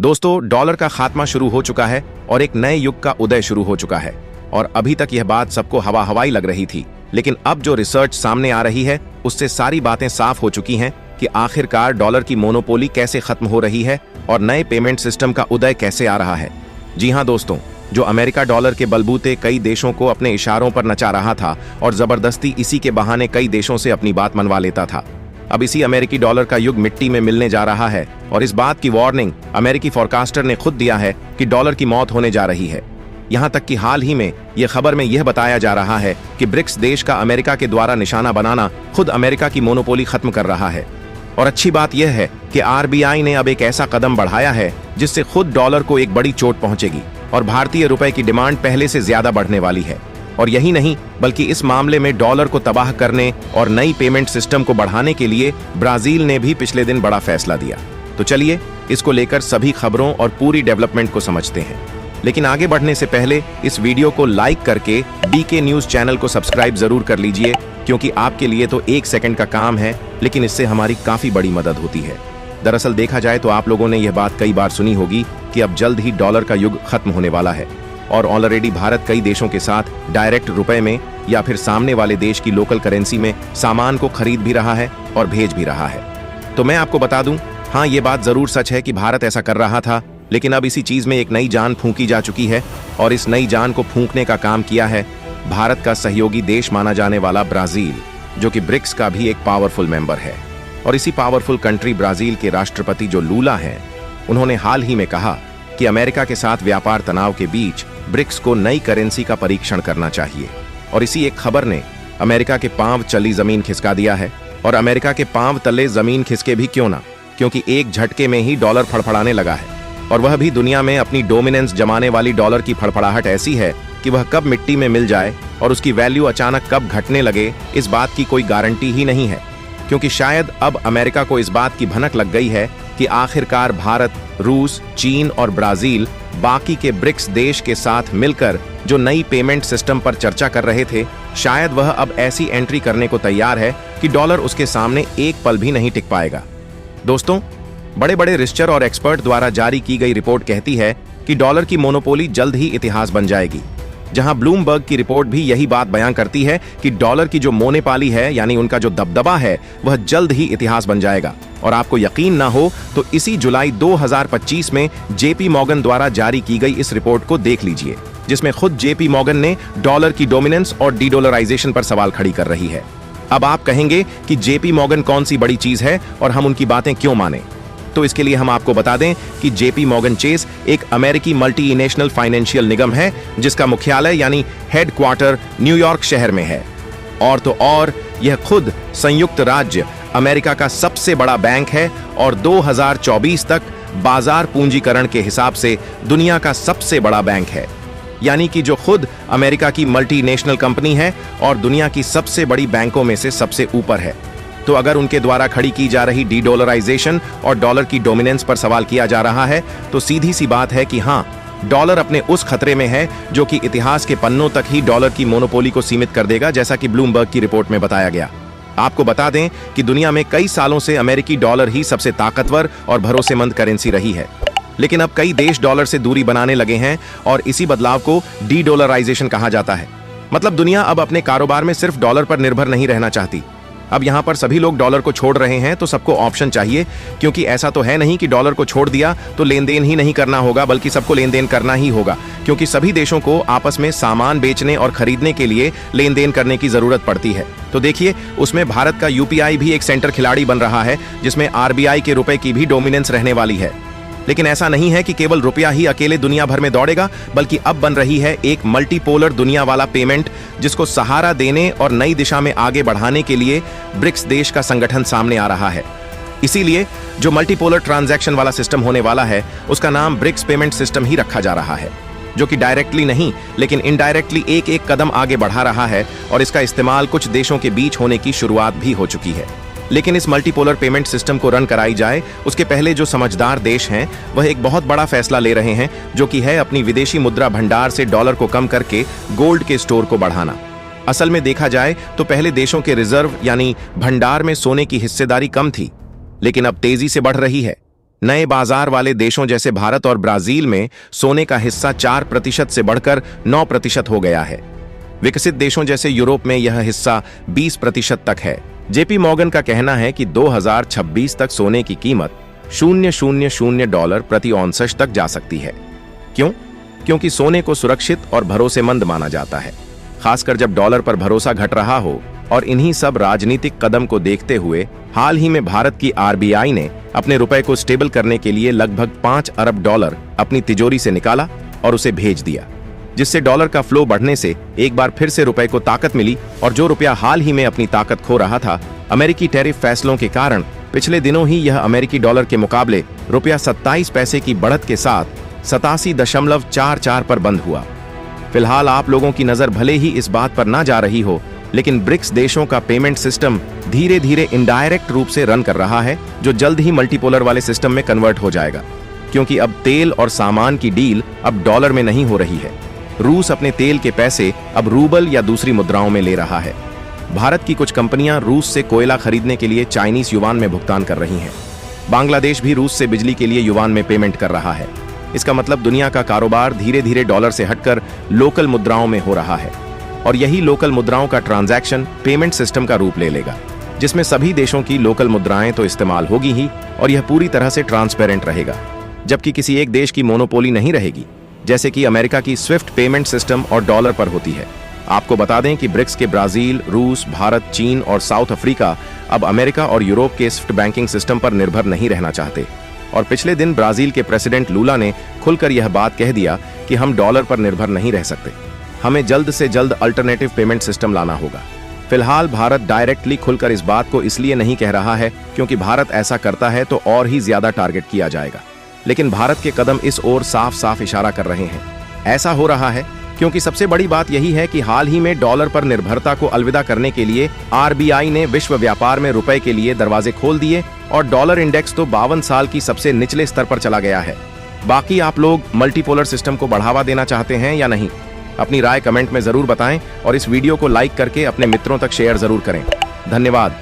दोस्तों, डॉलर का खात्मा शुरू हो चुका है और एक नए युग का उदय शुरू हो चुका है। और अभी तक यह बात सबको हवा हवाई लग रही थी, लेकिन अब जो रिसर्च सामने आ रही है उससे सारी बातें साफ हो चुकी हैं कि आखिरकार डॉलर की मोनोपोली कैसे खत्म हो रही है और नए पेमेंट सिस्टम का उदय कैसे आ रहा है। जी हाँ दोस्तों, जो अमेरिका डॉलर के बलबूते कई देशों को अपने इशारों पर नचा रहा था और जबरदस्ती इसी के बहाने कई देशों से अपनी बात मनवा लेता था, अब इसी अमेरिकी डॉलर का युग मिट्टी में मिलने जा रहा है। और इस बात की वार्निंग अमेरिकी फोरकास्टर ने खुद दिया है कि डॉलर की मौत होने जा रही है। यहाँ तक कि हाल ही में यह खबर में यह बताया जा रहा है कि ब्रिक्स देश का अमेरिका के द्वारा निशाना बनाना खुद अमेरिका की मोनोपोली खत्म कर रहा है। और अच्छी बात यह है कि आरबीआई ने अब एक ऐसा कदम बढ़ाया है जिससे खुद डॉलर को एक बड़ी चोट पहुंचेगी और भारतीय रुपए की डिमांड पहले से ज्यादा बढ़ने वाली है। और यही नहीं, बल्कि इस मामले में डॉलर को तबाह करने और नई पेमेंट सिस्टम को बढ़ाने के लिए ब्राजील ने भी पिछले दिन बड़ा फैसला दिया। तो चलिए इसको लेकर सभी खबरों और पूरी डेवलपमेंट को समझते हैं। लेकिन आगे बढ़ने से पहले इस वीडियो को लाइक करके डीके न्यूज चैनल को सब्सक्राइब जरूर कर लीजिए, क्योंकि आपके लिए तो 1 सेकंड का काम है, लेकिन इससे हमारी काफी बड़ी मदद होती है। दरअसल देखा जाए तो आप लोगों ने यह बात कई बार सुनी होगी कि अब जल्द ही डॉलर का युग खत्म होने वाला है और ऑलरेडी भारत कई देशों के साथ डायरेक्ट रुपए में या फिर सामने वाले देश की लोकल करेंसी में सामान को खरीद भी रहा है और भेज भी रहा है। तो मैं आपको बता दूं, हाँ ये बात जरूर सच है कि भारत ऐसा कर रहा था, लेकिन अब इसी चीज में एक नई जान फूंकी जा चुकी है और इस नई जान को फूंकने का काम किया है भारत का सहयोगी देश माना जाने वाला ब्राजील, जो कि ब्रिक्स का भी एक पावरफुल मेंबर है। और इसी पावरफुल कंट्री ब्राजील के राष्ट्रपति जो लूला हैं, उन्होंने हाल ही में कहा कि अमेरिका के साथ व्यापार तनाव के बीच ब्रिक्स को नई करेंसी का परीक्षण करना चाहिए। और इसी एक खबर ने अमेरिका के पांव चली जमीन खिसका दिया है। और अमेरिका के पांव तले जमीन खिसके भी क्यों ना, क्योंकि एक झटके में ही डॉलर फड़फड़ाने लगा है, और वह भी दुनिया में अपनी डोमिनेंस जमाने वाली डॉलर की फड़फड़ाहट ऐसी है कि वह कब मिट्टी में मिल जाए और उसकी वैल्यू अचानक कब घटने लगे, इस बात की कोई गारंटी ही नहीं है। क्योंकि शायद अब अमेरिका को इस बात की भनक लग गई है कि आखिरकार भारत, रूस, चीन और ब्राजील बाकी के ब्रिक्स देश के साथ मिलकर जो नई पेमेंट सिस्टम पर चर्चा कर रहे थे, शायद वह अब ऐसी एंट्री करने को तैयार है कि डॉलर उसके सामने एक पल भी नहीं टिक पाएगा। दोस्तों, बड़े बड़े रिसर्चर और एक्सपर्ट द्वारा जारी की गई रिपोर्ट कहती है कि डॉलर की मोनोपोली जल्द ही इतिहास बन जाएगी। जहां ब्लूमबर्ग की रिपोर्ट भी यही बात बयां करती है कि डॉलर की जो मोनोपोली है, यानी उनका जो दबदबा है, वह जल्द ही इतिहास बन जाएगा। और आपको यकीन ना हो तो इसी जुलाई 2025 में जेपी मॉर्गन द्वारा जारी की गई इस रिपोर्ट को देख लीजिए, जिसमें खुद जेपी मॉर्गन ने डॉलर की डोमिनेंस और डीडॉलराइजेशन पर सवाल खड़ी कर रही है। अब आप कहेंगे कि जेपी मॉर्गन कौन सी बड़ी चीज है और हम उनकी बातें क्यों माने, तो इसके लिए हम आपको बता दें कि जेपी मॉर्गन चेस एक अमेरिकी मल्टीनेशनल फाइनेंशियल निगम है, जिसका मुख्यालय यानी हेडक्वार्टर न्यूयॉर्क शहर में है। और तो और यह खुद संयुक्त राज्य अमेरिका का सबसे बड़ा बैंक है और 2024 तक बाजार पूंजीकरण के हिसाब से दुनिया का सबसे बड़ा बैंक है। यानी कि जो खुद अमेरिका की मल्टीनेशनल कंपनी है और दुनिया की सबसे बड़ी बैंकों में से सबसे ऊपर है। तो अगर उनके द्वारा खड़ी की जा रही डीडॉलराइजेशन और डॉलर की डोमिनेंस पर सवाल किया जा रहा है, तो सीधी सी बात है कि हाँ, डॉलर अपने उस खतरे में है जो कि इतिहास के पन्नों तक ही डॉलर की मोनोपोली को सीमित कर देगा, जैसा कि ब्लूमबर्ग की रिपोर्ट में बताया गया। आपको बता दें कि दुनिया में कई सालों से अमेरिकी डॉलर ही सबसे ताकतवर और भरोसेमंद करेंसी रही है, लेकिन अब कई देश डॉलर से दूरी बनाने लगे हैं और इसी बदलाव को डीडॉलराइजेशन कहा जाता है। मतलब दुनिया अब अपने कारोबार में सिर्फ डॉलर पर निर्भर नहीं रहना चाहती। अब यहाँ पर सभी लोग डॉलर को छोड़ रहे हैं, तो सबको ऑप्शन चाहिए, क्योंकि ऐसा तो है नहीं कि डॉलर को छोड़ दिया तो लेन देन ही नहीं करना होगा, बल्कि सबको लेन देन करना ही होगा, क्योंकि सभी देशों को आपस में सामान बेचने और खरीदने के लिए लेन देन करने की जरूरत पड़ती है। तो देखिए, उसमें भारत का यूपीआई भी एक सेंटर खिलाड़ी बन रहा है, जिसमें आरबीआई के रुपए की भी डोमिनेंस रहने वाली है। लेकिन ऐसा नहीं है कि केवल रुपया ही अकेले दुनिया भर में दौड़ेगा, बल्कि अब बन रही है एक मल्टीपोलर दुनिया वाला पेमेंट, जिसको सहारा देने और नई दिशा में आगे बढ़ाने के लिए ब्रिक्स देश का संगठन सामने आ रहा है। इसीलिए जो मल्टीपोलर ट्रांजैक्शन वाला सिस्टम होने वाला है, उसका नाम ब्रिक्स पेमेंट सिस्टम ही रखा जा रहा है, जो कि डायरेक्टली नहीं लेकिन इनडायरेक्टली एक एक कदम आगे बढ़ा रहा है और इसका इस्तेमाल कुछ देशों के बीच होने की शुरुआत भी हो चुकी है। लेकिन इस मल्टीपोलर पेमेंट सिस्टम को रन कराई जाए, उसके पहले जो समझदार देश हैं वह एक बहुत बड़ा फैसला ले रहे हैं, जो कि है अपनी विदेशी मुद्रा भंडार से डॉलर को कम करके गोल्ड के स्टोर को बढ़ाना। असल में देखा जाए तो पहले देशों के रिजर्व यानी भंडार में सोने की हिस्सेदारी कम थी, लेकिन अब तेजी से बढ़ रही है। नए बाजार वाले देशों जैसे भारत और ब्राजील में सोने का हिस्सा 4% से बढ़कर 9% हो गया है। विकसित देशों जैसे यूरोप में यह हिस्सा 20% तक है। जेपी मॉर्गन का कहना है कि 2026 तक सोने की कीमत $0.00 प्रति औंस तक जा सकती है। क्यों? क्योंकि सोने को सुरक्षित और भरोसेमंद माना जाता है, खासकर जब डॉलर पर भरोसा घट रहा हो। और इन्हीं सब राजनीतिक कदम को देखते हुए हाल ही में भारत की आरबीआई ने अपने रुपए को स्टेबल करने के लिए लगभग $5 अरब अपनी तिजोरी से निकाला और उसे भेज दिया, जिससे डॉलर का फ्लो बढ़ने से एक बार फिर से रुपए को ताकत मिली। और जो रुपया हाल ही में अपनी ताकत खो रहा था, अमेरिकी टैरिफ फैसलों के कारण पिछले दिनों ही यह अमेरिकी डॉलर के मुकाबले रुपया 27 पैसे की बढ़त के साथ 87.44 पर बंद हुआ। फिलहाल आप लोगों की नजर भले ही इस बात पर ना जा रही हो, लेकिन ब्रिक्स देशों का पेमेंट सिस्टम धीरे धीरे इनडायरेक्ट रूप से रन कर रहा है, जो जल्द ही मल्टीपोलर वाले सिस्टम में कन्वर्ट हो जाएगा, क्योंकि अब तेल और सामान की डील अब डॉलर में नहीं हो रही है। रूस अपने तेल के पैसे अब रूबल या दूसरी मुद्राओं में ले रहा है। भारत की कुछ कंपनियां रूस से कोयला खरीदने के लिए चाइनीज युवान में भुगतान कर रही हैं। बांग्लादेश भी रूस से बिजली के लिए युवान में पेमेंट कर रहा है। इसका मतलब दुनिया का कारोबार धीरे धीरे डॉलर से हटकर लोकल मुद्राओं में हो रहा है, और यही लोकल मुद्राओं का ट्रांजैक्शन पेमेंट सिस्टम का रूप ले लेगा, जिसमें सभी देशों की लोकल मुद्राएं तो इस्तेमाल होगी ही, और यह पूरी तरह से ट्रांसपेरेंट रहेगा, जबकि किसी एक देश की मोनोपोली नहीं रहेगी, जैसे कि अमेरिका की स्विफ्ट पेमेंट सिस्टम और डॉलर पर होती है। आपको बता दें कि ब्रिक्स के ब्राजील, रूस, भारत, चीन और साउथ अफ्रीका अब अमेरिका और यूरोप के स्विफ्ट बैंकिंग सिस्टम पर निर्भर नहीं रहना चाहते। और पिछले दिन ब्राजील के प्रेसिडेंट लूला ने खुलकर यह बात कह दिया कि हम डॉलर पर निर्भर नहीं रह सकते, हमें जल्द से जल्द अल्टरनेटिव पेमेंट सिस्टम लाना होगा। फिलहाल भारत डायरेक्टली खुलकर इस बात को इसलिए नहीं कह रहा है क्योंकि भारत ऐसा करता है तो और ही ज्यादा टारगेट किया जाएगा, लेकिन भारत के कदम इस ओर साफ साफ इशारा कर रहे हैं। ऐसा हो रहा है क्योंकि सबसे बड़ी बात यही है कि हाल ही में डॉलर पर निर्भरता को अलविदा करने के लिए आरबीआई ने विश्व व्यापार में रुपए के लिए दरवाजे खोल दिए, और डॉलर इंडेक्स तो 52 साल की सबसे निचले स्तर पर चला गया है। बाकी आप लोग मल्टीपोलर सिस्टम को बढ़ावा देना चाहते हैं या नहीं? अपनी राय कमेंट में जरूर बताएं, और इस वीडियो को लाइक करके अपने मित्रों तक शेयर जरूर करें। धन्यवाद।